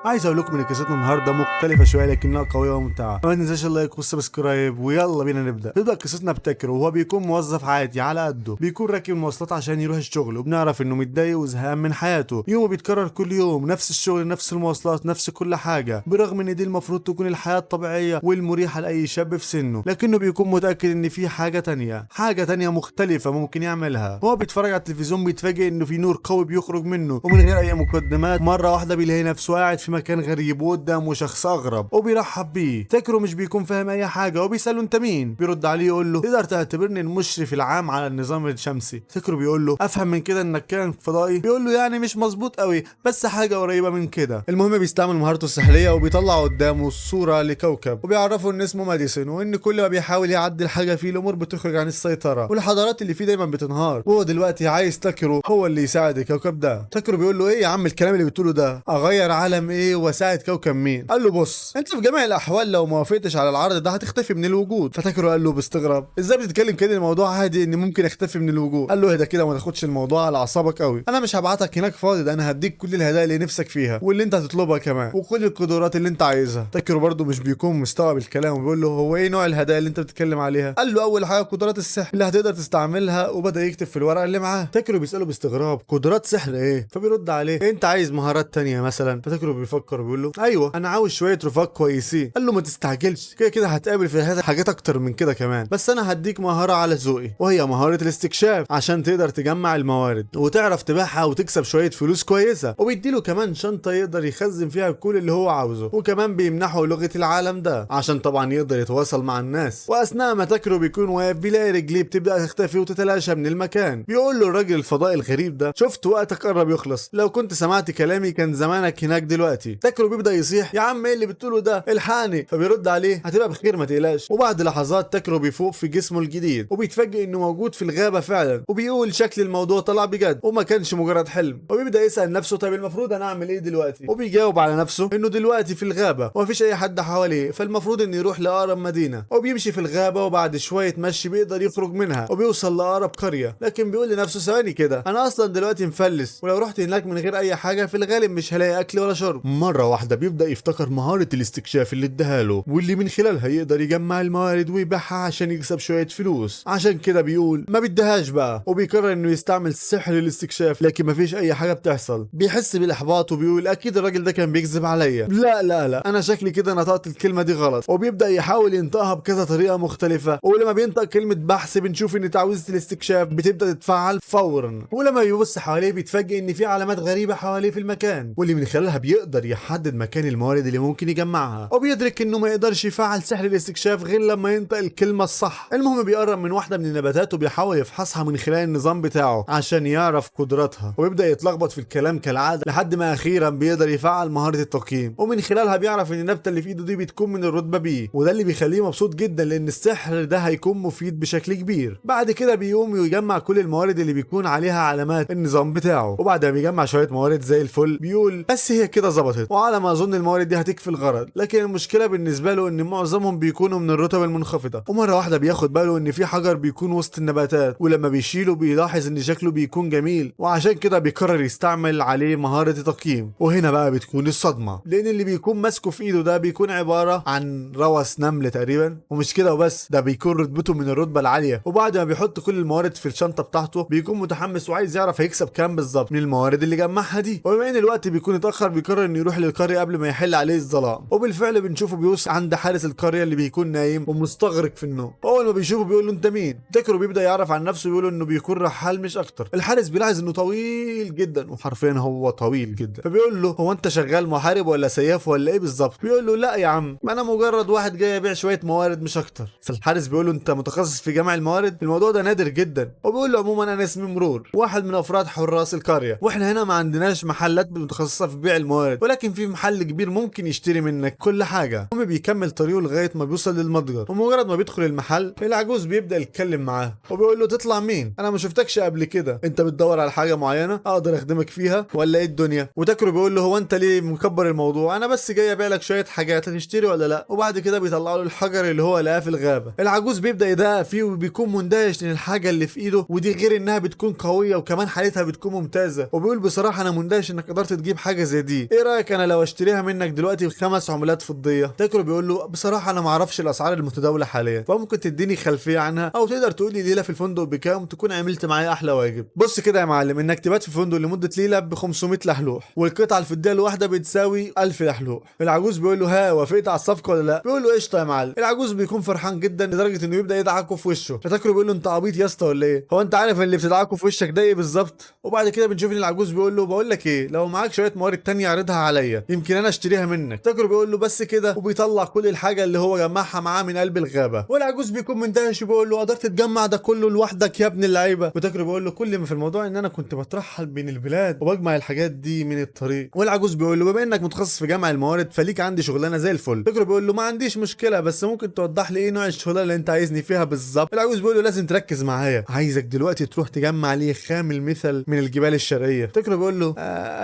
عايز اقول لكم ان قصتنا النهارده مختلفه شويه لكنها قويه وممتعه. ما تنساش اللايك والسبسكرايب ويلا بينا نبدا قصتنا بتكر وهو بيكون موظف عادي على قده، بيكون راكب المواصلات عشان يروح الشغل، وبنعرف انه متضايق وزهقان من حياته. يومه بيتكرر كل يوم، نفس الشغل نفس المواصلات نفس كل حاجه، برغم ان دي المفروض تكون الحياه الطبيعيه والمريحه لاي شاب في سنه، لكنه بيكون متاكد ان في حاجه تانية مختلفه ممكن يعملها. هو بيتفرج على التلفزيون بيتفاجئ انه في نور قوي بيخرج منه، ومن غير اي مقدمات مره واحده بيلاقي نفسه قاعد في مكان غريب وقدامه شخص اغرب وبيرحب بيه. تاكرو مش بيكون فاهم اي حاجه وبيساله انت مين؟ بيرد عليه يقول له تقدر تعتبرني المشرف العام على النظام الشمسي. تاكرو بيقول له افهم من كده انك كائن فضائي؟ بيقول له يعني مش مظبوط قوي بس حاجه قريبه من كده. المهم بيستعمل مهارته السحريه وبيطلع قدامه الصوره لكوكب، وبيعرفه ان اسمه ماديسون، وان كل ما بيحاول يعدل حاجه فيه الامور بتخرج عن السيطره والحضارات اللي فيه دايما بتنهار، وهو دلوقتي عايز تاكرو هو اللي يساعد الكوكب ده. تاكرو بيقول له ايه يا عم الكلام اللي بتقوله ده؟ اغير عالم ايه واساعد كوكب مين؟ قال له بص انت في جميع الاحوال لو ما وافقتش على العرض ده هتختفي من الوجود. فتاكرو قال له باستغراب ازاي بتتكلم كده؟ الموضوع عادي ان ممكن اختفي من الوجود. قال له اهدى كده وما تاخدش الموضوع على اعصابك قوي، انا مش هبعتك هناك فاضي، ده انا هديك كل الهدايا اللي نفسك فيها واللي انت هتطلبها كمان وكل القدرات اللي انت عايزها. تاكرو برضه مش بيكون مستوعب الكلام وبيقول له هو ايه نوع الهدايا اللي انت بتتكلم عليها؟ قال له اول حاجه قدرات السحر اللي هتقدر تستعملها، وبدا يكتب في الورقه اللي معاه. تاكرو بيساله باستغراب قدرات سحر ايه؟ فبيرد عليه انت عايز مهارات تانية مثلا؟ فتاكرو بيفكر وبيقول له ايوه انا عاوز شويه رفاق كويسين. قال له ما تستعجلش، كده كده هتقابل في هذا حاجات اكتر من كده كمان، بس انا هديك مهاره على ذوقي وهي مهاره الاستكشاف عشان تقدر تجمع الموارد وتعرف تبيعها وتكسب شويه فلوس كويسه، وبيديله كمان شنطه يقدر يخزن فيها كل اللي هو عاوزه، وكمان بيمنحه لغه العالم ده عشان طبعا يقدر يتواصل مع الناس. واثناء ما تاكرو بيكون واقف بيلاقي رجليه بتبدا تختفي وتتلاشى من المكان. بيقول له الراجل الفضائي الغريب ده شفت وقتك قرب يخلص، لو كنت سمعت كلامي كان زمانك هناك دلوقتي. تاكرو بيبدا يصيح يا عم ايه اللي بتقوله ده؟ الحقني. فبيرد عليه هتبقى بخير ما تقلقش. وبعد لحظات تاكرو بيفوق في جسمه الجديد وبيتفاجئ انه موجود في الغابه فعلا، وبيقول شكل الموضوع طلع بجد وما كانش مجرد حلم. وبيبدا يسال نفسه طيب المفروض انا اعمل ايه دلوقتي؟ وبيجاوب على نفسه انه دلوقتي في الغابه ومفيش اي حد حواليه، فالمفروض انه يروح لاقرب مدينه. وبيمشي في الغابه وبعد شويه مشي بيقدر يخرج منها وبيوصل لاقرب قريه، لكن بيقول لنفسه ثواني كده انا اصلا دلوقتي مفلس، ولو رحت هناك من غير اي حاجه في الغالب مش هلاقي اكل ولا شرب. مره واحده بيبدا يفتكر مهاره الاستكشاف اللي اداها له واللي من خلالها يقدر يجمع الموارد ويبيعها عشان يكسب شويه فلوس. عشان كده بيقول ما بدهاش بقى، وبيقرر انه يستعمل سحر الاستكشاف، لكن مفيش اي حاجه بتحصل. بيحس بالاحباط وبيقول اكيد الراجل ده كان بيكذب عليا، لا انا شكلي كده نطقت الكلمه دي غلط. وبيبدا يحاول ينطقها بكذا طريقه مختلفه، ولما بينطق كلمه بحث بنشوف ان تعويذه الاستكشاف بتبدا تتفعل فورا. ولما بيبص حواليه بيتفاجئ ان في علامات غريبه حواليه في المكان، واللي من خلالها بيقدر يحدد مكان الموارد اللي ممكن يجمعها. وبيدرك انه ما يقدرش يفعل سحر الاستكشاف غير لما ينطق الكلمه الصح. المهم بيقرب من واحده من النباتات وبيحاول يفحصها من خلال النظام بتاعه عشان يعرف قدراتها، ويبدا يتلخبط في الكلام كالعاده لحد ما اخيرا بيقدر يفعل مهاره التقييم، ومن خلالها بيعرف ان النبته اللي في ايده دي بتكون من الرتبه بي، وده اللي بيخليه مبسوط جدا لان السحر ده هيكون مفيد بشكل كبير. بعد كده بيقوم ويجمع كل الموارد اللي بيكون عليها علامات النظام بتاعه، وبعد ما بيجمع شويه موارد زي الفل بيقول بس هي كده ظبطت، وعلى ما اظن الموارد دي هتكفي الغرض. لكن المشكله بالنسبه له ان معظمهم بيكونوا من الرتب المنخفضه. ومره واحده بياخد باله ان في حجر بيكون وسط النباتات، ولما بيشيله بيلاحظ ان شكله بيكون جميل، وعشان كده بيقرر يستعمل عليه مهاره التقييم. وهنا بقى بتكون الصدمه، لان اللي بيكون ماسكه في ايده ده بيكون عباره عن روس نمل تقريبا، ومش كده وبس ده بيكون رتبته من الرتبه العاليه. وبعد ما بيحط كل الموارد في الشنطه بتاعته بيكون متحمس وعايز يعرف هيكسب كام بالظبط من الموارد اللي جمعها دي. وبما ان الوقت بيكون اتاخر بيقرر انه يروح للقريه قبل ما يحل عليه الظلام، وبالفعل بنشوفه بيوصل عند حارس القريه اللي بيكون نايم ومستغرق في النوم. اول ما بيشوفه بيقول له انت مين؟ تاكرو بيبدا يعرف عن نفسه بيقول انه بيكون رحال مش اكتر. الحارس بيلاحظ انه طويل جدا، وحرفيا هو طويل جدا، فبيقول له هو انت شغال محارب ولا سياف ولا ايه بالظبط؟ بيقول له لا يا عم انا مجرد واحد جاي ابيع شويه موارد مش اكتر. فالحارس بيقول له انت متخصص في جمع الموارد؟ الموضوع ده نادر جدا. وبيقول له عموما انا اسمي مرور، واحد من افراد حراس القريه، واحنا هنا ما عندناش محلات متخصصه في بيع الموارد، ولكن في محل كبير ممكن يشتري منك كل حاجه. المهم بيكمل طريقه لغايه ما بيوصل للمتجر، ومجرد ما بيدخل المحل العجوز بيبدا يتكلم معاه وبيقول له تطلع مين؟ انا ما شفتكش قبل كده، انت بتدور على حاجه معينه اقدر اخدمك فيها ولا ايه الدنيا؟ وتاكرو بيقول له هو انت ليه مكبر الموضوع؟ انا بس جاي ابيع لك شويه حاجات هتشتري ولا لا؟ وبعد كده بيطلع له الحجر اللي هو لقاه في الغابه. العجوز بيبدا يدقق فيه وبيكون مندهش من الحاجه اللي في ايده، ودي غير انها بتكون قويه وكمان حالتها بتكون ممتازه. وبيقول بصراحه انا مندهش انك قدرت تجيب حاجه زي دي، ايه رايك انا لو اشتريها منك دلوقتي ب5 عملات فضيه؟ تاكرو بيقول له بصراحه انا ما اعرفش الاسعار المتداوله حاليا، فممكن تديني خلفيه عنها او تقدر تقول لي ليله في الفندق بكام تكون عملت معايا احلى واجب. بص كده يا معلم، انك تبات في فندق لمده ليله ب 500 لحلوح، والقطعه الفضيه الواحده بتساوي 1000 لحلوح. العجوز بيقول له ها وافقت على الصفقه ولا لا؟ بيقول له قشطه يا معلم. العجوز بيكون فرحان جدا لدرجه انه يبدا يدعكه في وشه، فتاكرو بيقول له انت عبيط يا اسطى ولا ايه؟ هو انت عارف اللي بتدعكه في وشك ده ايه بالظبط؟ وبعد كده بنشوف ان العجوز بيقول له بقول لك ايه، لو معاك شويه موارد تانية اعرضها عليا يمكن انا اشتريها منك. تاكرو بيقول له بس كده، وبيطلع كل الحاجه اللي هو جمعها معاه من قلب الغابه. والعجوز بيكون مندهش وبيقول له قدرت تجمع ده كله لوحدك يا ابن اللعيبه؟ وتاكرو بيقول له كل ما في الموضوع ان انا كنت بترحل بين البلاد وبجمع الحاجات دي من الطريق. والعجوز بيقول له بما انك متخصص في جمع الموارد فليك عندي شغلانه زي الفل. تاكرو بيقول له ما عنديش مشكله، بس ممكن توضح لي ايه نوع الشغلانه اللي انت عايزني فيها بالظبط؟ العجوز بيقول له لازم تركز معايا، عايزك دلوقتي تروح تجمع لي خام المثل من الجبال الشرقيه. تاكرو بيقول له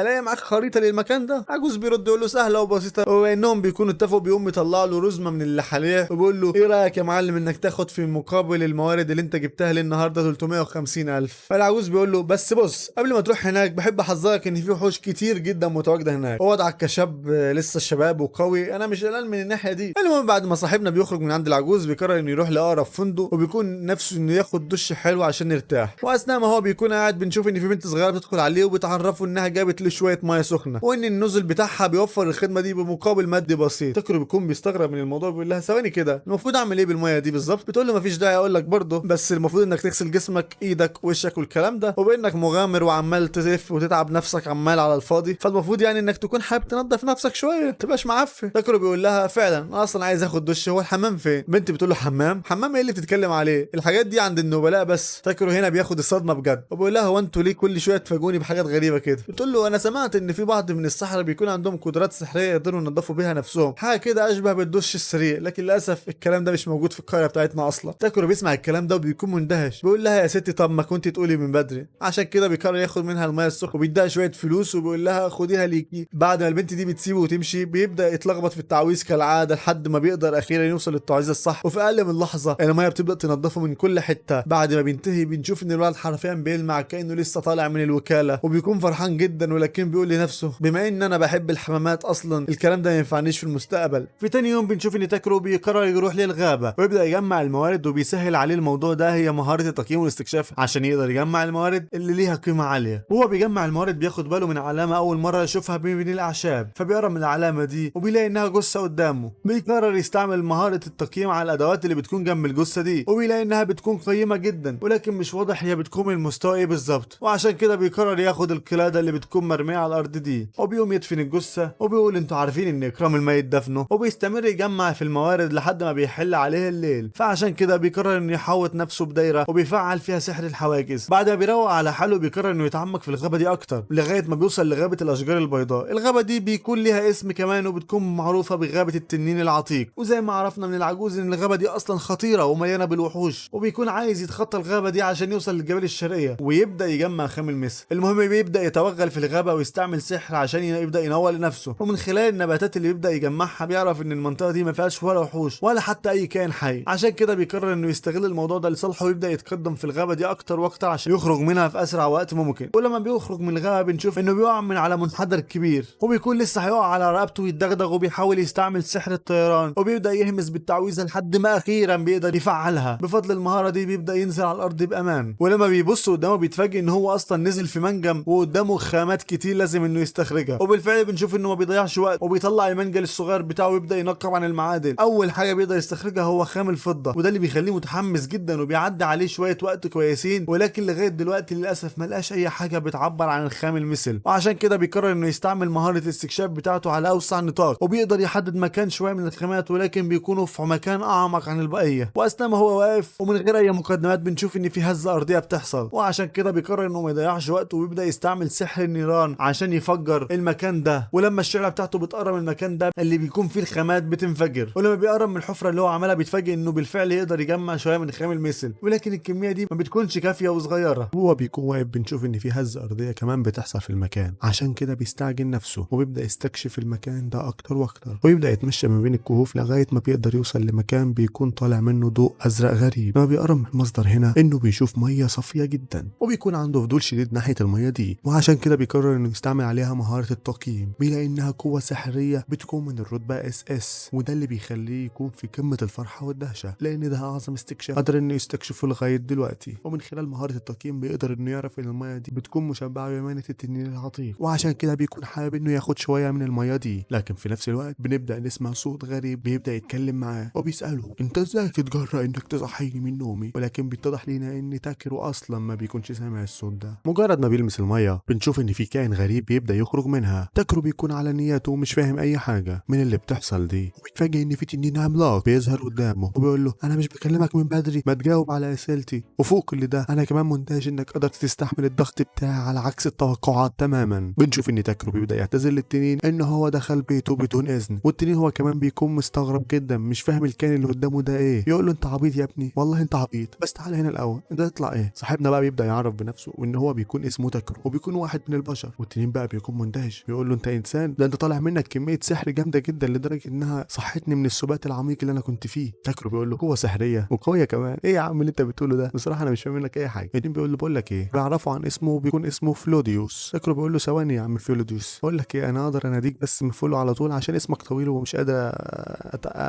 الاقي معاك خريطه للمكان ده؟ العجوز بيرد يقول له سهله وبسيطه، وانهم بيكونوا اتفقوا بيقوم يطلع له رزمه من اللحاليح وبيقول له ايه رايك يا معلم انك تاخد في مقابل الموارد اللي انت جبتها لي النهارده 350,000؟ فالعجوز بيقول له بس بص قبل ما تروح هناك بحب احذرك ان في وحوش كتير جدا متواجده هناك، ووضعك كشاب لسه الشباب وقوي انا مش قلقان من الناحيه دي. المهم بعد ما صاحبنا بيخرج من عند العجوز بيقرر انه يروح لاقرب فندق، وبيكون نفسه انه ياخد دش حلو عشان يرتاح. واثناء ما هو بيكون قاعد بنشوف ان في بنت صغيره بتدخل عليه وبتعرفه انها جابت له شويه ميه سخنه، وان النزل بتاعها بيوفر الخدمه دي بمقابل مادي بسيط. تاكرو بيكون بيستغرب من الموضوع، بيقول لها ثواني كده المفروض اعمل ايه بالميه دي بالظبط؟ بتقول له مفيش داعي اقول لك برضه، بس المفروض انك تغسل جسمك ايدك وشك والكلام ده، وبانك مغامر وعمال تلف وتتعب نفسك عمال على الفاضي، فالمفروض يعني انك تكون حابب تنظف نفسك شويه ما تبقاش معفن. تاكرو بيقول لها فعلا انا اصلا عايز اخد دش، هو الحمام فين؟ بنت بتقول له حمام؟ حمام ايه اللي بتتكلم عليه؟ الحاجات دي عند النبلاء بس. تاكرو هنا بياخد الصدمه بجد وبيقول لها هو انتوا ليه كل شويه تفاجئوني بحاجات غريبه كده؟ بتقول له انا سمعت ان في بعض من السحرة بيكون عندهم قدرات سحريه يقدروا ينظفوا بيها نفسهم، حاجه كده اشبه بالدش السريع، لكن للاسف الكلام ده مش موجود في القريه بتاعتنا اصلا. تاكرو بيسمع الكلام ده وبيكون مندهش، بيقول لها يا ستي طب ما كنت تقولي من بدري. عشان كده بيقرر ياخد منها الميه السخنه وبيديها شويه فلوس وبيقول لها خديها ليكي. بعد ما البنت دي بتسيبه وتمشي بيبدا يتلخبط في التعويذ كالعاده لحد ما بيقدر اخيرا يوصل للتعويذ الصح، وفي اقل من لحظه الميه بتبدا تنضفه من كل حته. بعد ما بينتهي بنشوف ان الولد حرفيا بيلمع كانه لسه طالع من الوكاله، وبيكون فرحان جدا، ولكن بيقول لنفسه بما ان انا بحب الحمامات اصلا الكلام ده ما ينفعنيش في المستقبل. في تاني يوم بنشوف ان تاكرو بيقرر يروح للغابه ويبدا يجمع الموارد، وبيسهل عليه الموضوع ده هي مهاره التقييم والاستكشاف عشان يقدر يجمع الموارد اللي ليها قيمه عاليه. وهو بيجمع الموارد بياخد باله من علامه اول مره يشوفها بين الاعشاب، فبيقرب من العلامه دي وبيلاقي انها جثه قدامه. بيقرر يستعمل مهاره التقييم على الادوات اللي بتكون جنب الجثه دي، وبيلاقي انها بتكون قيمه جدا ولكن مش واضح هي بتكون من المستوى ايه بالظبط، وعشان كده بيقرر ياخد القلاده اللي بتكون مرميه على الارض دي وبيقوم يدفن الجثه، وبيقول انتوا عارفين ان اكرام الميت دفنه، وبيستمر يجمع في الموارد لحد ما بيحل عليه الليل. فعشان كده بيقرر انه يحوط نفسه بدايره وبيفعل فيها سحر الحواجز. بعد ما بيروق على حاله بيقرر انه يتعمق في الغابه دي اكتر لغايه ما بيوصل لغابه الاشجار البيضاء. الغابه دي بيكون ليها اسم كمان وبتكون معروفه بغابه التنين العتيق، وزي ما عرفنا من العجوز ان الغابه دي اصلا خطيره ومليانه بالوحوش، وبيكون عايز يتخطى الغابه دي عشان يوصل للجبال الشرقيه ويبدا يجمع خام المثل. المهم بيبدا يتوغل في الغابه ويستعمل سحر عشان يبدا ينور لنفسه، ومن خلال النباتات اللي بيبدا يجمعها بيعرف ان المنطقه دي ما فيهاش ولا وحوش ولا حتى اي كائن حي. عشان كده بيقرر انه يستغل الموضوع ده لصالحه ويبدا يتقدم في الغابه دي اكتر واكتر عشان يخرج منها في اسرع وقت ممكن. ولما بيخرج من الغابه بنشوف انه بيقع من على منحدر كبير، وبيكون لسه هيقع على رقبته ويتدغدغ، وبيحاول يستعمل سحر الطيران وبيبدا يهمس بالتعويذه لحد ما اخيرا بيقدر يفعلها. بفضل المهاره دي بيبدا ينزل على الارض بامان، ولما بيبص قدامه بيتفاجئ ان هو اصلا نزل في منجم وقدامه خامات كتير لازم انه يستخرجها. وبالفعل بنشوف انه ما بيضيعش وقت وبيطلع المنجل الصغير بتاعه ويبدا ينقب عن المعادن. اول حاجه بيقدر يستخرجها هو خام الفضه، وده اللي بيخليه متحمس جدا وبيعدي عليه شويه وقت كويسين، ولكن لغايه دلوقتي للاسف ما لقاش اي حاجه بتعبر عن الخام المثل. وعشان كده بيقرر انه يستعمل مهاره الاستكشاف بتاعته على اوسع نطاق، وبيقدر يحدد مكان شويه من الخامات ولكن بيكونوا في مكان اعمق عن البقيه. واثناء ما هو واقف ومن غير اي مقدمات بنشوف ان في هزه ارضيه بتحصل، وعشان كده بيقرر انه ما يضيعش وقت وبيبدا يستعمل سحر النيران عشان يفجر المكان ده. ولما الشعله بتاعته بتقرب من المكان ده اللي بيكون فيه الخامات بتنفجر، ولما بيقرب من الحفره اللي هو عملها بيتفاجئ انه بالفعل يقدر يجمع شويه من خام المثل، ولكن الكميه دي ما بتكونش كافيه وصغيره. هو بيكون واقف بنشوف ان في هزه ارضيه كمان بتحصل في المكان، عشان كده بيستعجل نفسه وبيبدا يستكشف المكان ده اكتر واكتر، ويبدا يتمشى ما بين الكهوف لغايه ما بيقدر يوصل لمكان بيكون طالع منه ضوء ازرق غريب. لما بيقرب من المصدر هنا انه بيشوف ميه صافيه جدا، وبيكون عنده فضول شديد ناحيه الميه دي، وعشان كده بيقرر انه يستعمل عليها مهاره التوقع التقييم، بيلاقي انها قوة سحرية بتكون من الرتبة اس، وده اللي بيخليه يكون في قمة الفرحة والدهشة، لان ده اعظم استكشاف قدر انه يستكشفه لغاية دلوقتي. ومن خلال مهارة التقييم بيقدر انه يعرف ان المية دي بتكون مشبعة بمية التنين العتيق، وعشان كده بيكون حابب انه ياخد شوية من المية دي. لكن في نفس الوقت بنبدأ نسمع صوت غريب بيبدأ يتكلم معاه وبيسأله انت ازاي تتجرأ انك تصحيني من نومي؟ ولكن بيتضح لينا ان تاكرو اصلا ما بيكونش سامع الصوت ده. مجرد ما بيلمس المية بنشوف ان في كائن غريب بيبدأ يخرج منها. تاكرو بيكون على نياته ومش فاهم اي حاجة من اللي بتحصل دي، وبيتفاجئ ان في تنين عملاق بيظهر قدامه وبيقول له انا مش بكلمك من بدري، ما تجاوب على اسئلتي، وفوق كل ده انا كمان مندهش انك قدرت تستحمل الضغط بتاعي على عكس التوقعات تماما. بنشوف ان تاكرو بيبدأ يعتذر للتنين ان هو دخل بيته بدون اذن، والتنين هو كمان بيكون مستغرب جدا مش فاهم الكائن اللي قدامه ده ايه. يقول له انت عبيط يا ابني، والله انت عبيط، بس تعالى هنا الاول انت تطلع ايه. صاحبنا بقى بيبدأ يعرف بنفسه وان هو بيكون اسمه تاكرو وبيكون واحد من البشر، والتنين بقى بيكون مندهش بيقول له انت انسان؟ ده انت طالع منك كمية سحر جامدة جدا لدرجة انها صحتني من السبات العميق اللي انا كنت فيه. تاكرو بيقول له قوة سحرية وقوية كمان؟ ايه يا عم اللي انت بتقوله ده؟ بصراحة انا مش فاهم منك اي حاجة. التنين بيقول له بقول لك ايه، بيعرفوا عن اسمه بيكون اسمه فلوديوس. تاكرو بيقول له ثواني يا عم فلوديوس، بقول لك ايه انا اقدر اناديك بس مفولو على طول عشان اسمك طويل ومش قادر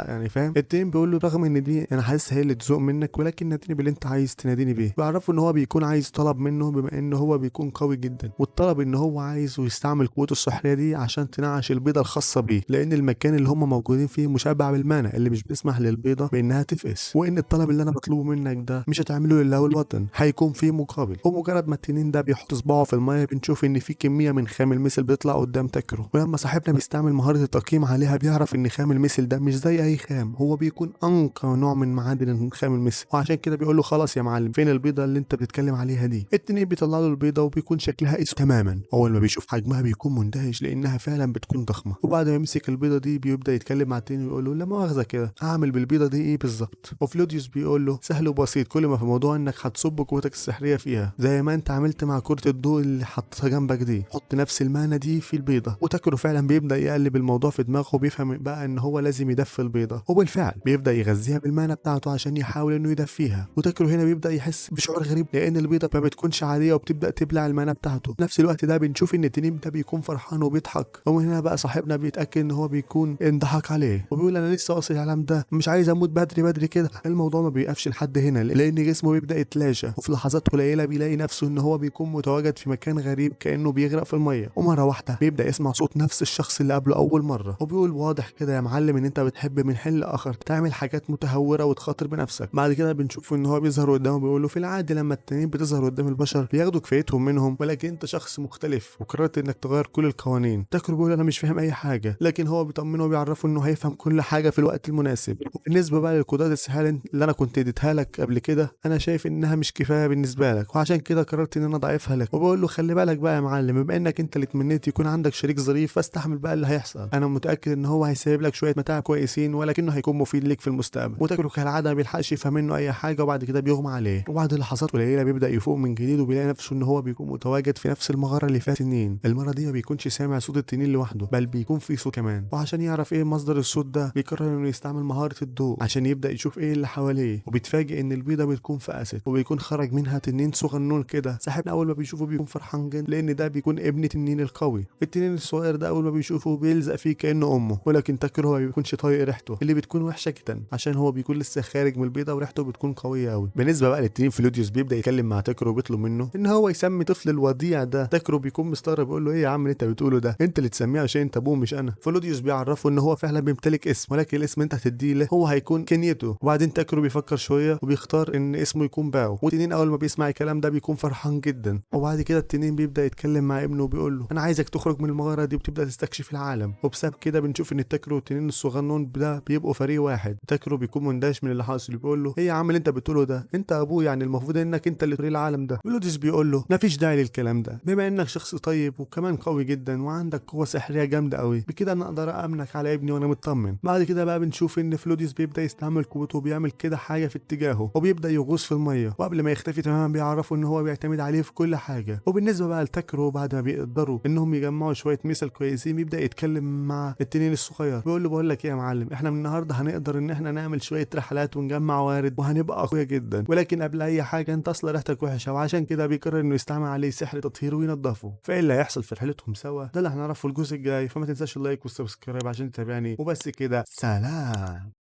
يعني فاهم. التنين بيقول له رغم ان دي انا حاسس هي اللي تذوق منك، ولكن ناديني باللي انت عايز تناديني بيه. بيعرفوا ان هو بيكون عايز طلب منه بما ان هو بيكون قوي جدا، والطلب ان هو عايز ويستعمل قوته السحريه دي عشان تنعش البيضه الخاصه بيه، لان المكان اللي هم موجودين فيه مشبع بالمانا اللي مش بيسمح للبيضه بانها تفقس، وان الطلب اللي انا بطلبه منك ده مش هتعمله الا الوطن، هيكون فيه مقابل. ومجرد ما التنين ده بيحط صباعه في الميه بنشوف ان في كميه من خام المثل بيطلع قدام تاكرو، ولما صاحبنا بيستعمل مهاره التقييم عليها بيعرف ان خام المثل ده مش زي اي خام، هو بيكون انقى نوع من معادن خام المثل، وعشان كده بيقول له خلاص يا معلم فين البيضه اللي انت بتتكلم عليها دي. التنين بيطلع له البيضه وبيكون شكلها اسود تماما. اول ما بيشوف حجمها بيكون مندهش لانها فعلا بتكون ضخمه، وبعد ما يمسك البيضه دي بيبدا يتكلم مع التنين ويقول له لا مؤاخذه كده هعمل بالبيضه دي ايه بالظبط. وفلوديوس بيقول له سهل وبسيط، كل ما في موضوع انك هتصب قوتك السحريه فيها زي ما انت عملت مع كره الضوء اللي حطيتها جنبك دي، حط نفس المعنى دي في البيضه. وتاكرو فعلا بيبدا يقلب الموضوع في دماغه وبيفهم بقى ان هو لازم يدفي البيضه، وبالفعل بيبدا يغذيها بالمعنى بتاعته عشان يحاول انه يدفيها. وتاكرو هنا بيبدا يحس بشعور غريب لان البيضه ما بتكونش عاديه وبتبدا تبلع المعنى بتاعته. في نفس الوقت ده بنشوف ان التنين ده بيكون فرحان وبيضحك، ومن هنا بقى صاحبنا بيتاكد ان هو بيكون انضحك عليه وبيقول انا لسه واصل العالم ده، مش عايز اموت بدري كده. الموضوع ما بيقفش لحد هنا لان جسمه بيبدا يتلاشى، وفي لحظات قليله بيلاقي نفسه ان هو بيكون متواجد في مكان غريب كانه بيغرق في الميه، ومره واحده بيبدا يسمع صوت نفس الشخص اللي قبله اول مره، وبيقول واضح كده يا معلم ان انت بتحب من حين لاخر تعمل حاجات متهوره وتخاطر بنفسك. بعد كده بنشوف ان هو بيظهر قدامه بيقول له في العادي لما التنين بتظهر قدام البشر بياخدوا كفايتهم منهم، ولكن انت شخص مختلف وقررت انك تغير كل القوانين. تاكرو بيقول انا مش فاهم اي حاجه، لكن هو بيطمنه وبيعرفه انه هيفهم كل حاجه في الوقت المناسب. وبالنسبه بقى للقدرات السحريه اللي انا كنت اديتها لك قبل كده انا شايف انها مش كفايه بالنسبه لك، وعشان كده قررت ان انا اضعفها لك. وبقول له خلي بالك بقى يا معلم، بما انك انت اللي تمنيت يكون عندك شريك ظريف فاستحمل بقى اللي هيحصل، انا متاكد ان هو هيسيب لك شويه متاع كويسين ولكنه هيكون مفيد ليك في المستقبل. وتاكرو كالعاده ما بيلحقش يفهم منه اي حاجه، وبعد كده بيغمى عليه، وبعد لحظات قليله بيبدا يفوق من جديد وبيلاقي نفسه ان هو بيكون متواجد في نفس المغاره اللي فيها تنين. المره دي ما بيكونش سامع صوت التنين لوحده بل بيكون في صوت كمان، وعشان يعرف ايه مصدر الصوت ده بيقرر انه يستعمل مهاره الضوء عشان يبدا يشوف ايه اللي حواليه. وبيتفاجئ ان البيضه بتكون فقست وبيكون خرج منها تنين صغنون كده. صاحبنا اول ما بيشوفه بيكون فرحان جدا لان ده بيكون ابن تنين القوي. التنين الصغير ده اول ما بيشوفه بيلزق فيه كانه امه، ولكن تاكر هو ما بيكونش طايق ريحته اللي بتكون وحشه جدا عشان هو بيكون لسه خارج من البيضه وريحته بتكون قويه قوي. بالنسبه بقى للتنين فلوديوس بيبدا يتكلم مع تاكرو وبيطلب منه ان هو يسمي طفل الوديع ده. تاكرو بيكون مستغرب يقول له ايه يا عم اللي انت بتقوله ده، انت اللي تسميه عشان انت ابوه مش انا. فلوديوس بيعرفه ان هو فعلا بيمتلك اسم، ولكن الاسم انت هتديه له هو هيكون كينيتو. وبعدين تاكرو بيفكر شويه وبيختار ان اسمه يكون باو. والتنين اول ما بيسمع الكلام ده بيكون فرحان جدا. وبعد كده التنين بيبدا يتكلم مع ابنه وبيقول له انا عايزك تخرج من المغاره دي وتبدا تستكشف العالم. وبسبب كده بنشوف ان التاكرو والتنين الصغنون ده بيبقوا فريق واحد. تاكرو بيكون مندهش من اللي حاصل بيقول له ايه يا عم اللي انت بتقوله ده، انت ابوه يعني المفروض انك انت اللي توري العالم ده. فلوديوس بيقول له مفيش داعي للكلام ده، بما انك شخص طيب وكمان قوي جدا وعندك قوه سحريه جامده قوي بكده انا اقدر امنك على ابني وانا مطمن. بعد كده بقى بنشوف ان فلوديوس بيبدا يستعمل قوته وبيعمل كده حاجه في اتجاهه وبيبدا يغوص في الميه، وقبل ما يختفي تماما بيعرفوا ان هو بيعتمد عليه في كل حاجه. وبالنسبه بقى لتاكرو بعد ما بيقدروا انهم يجمعوا شويه مثل كويسين بيبدا يتكلم مع التنين الصغير بيقول له بقول لك ايه يا معلم، احنا من النهارده هنقدر ان احنا نعمل شويه رحلات ونجمع وارد وهنبقى اقوياء جدا، ولكن قبل اي حاجه انت اصلا ريحتك وحشه، وعشان كده بيقرر انه يستعمل عليه سحر تطهير وينضفه. فايه اللي هيحصل في رحلتهم سوا سوا؟ ده اللي هنعرفه الجزء الجاي، فما تنساش اللايك والسبسكرايب عشان تتابعني، وبس كده، سلام.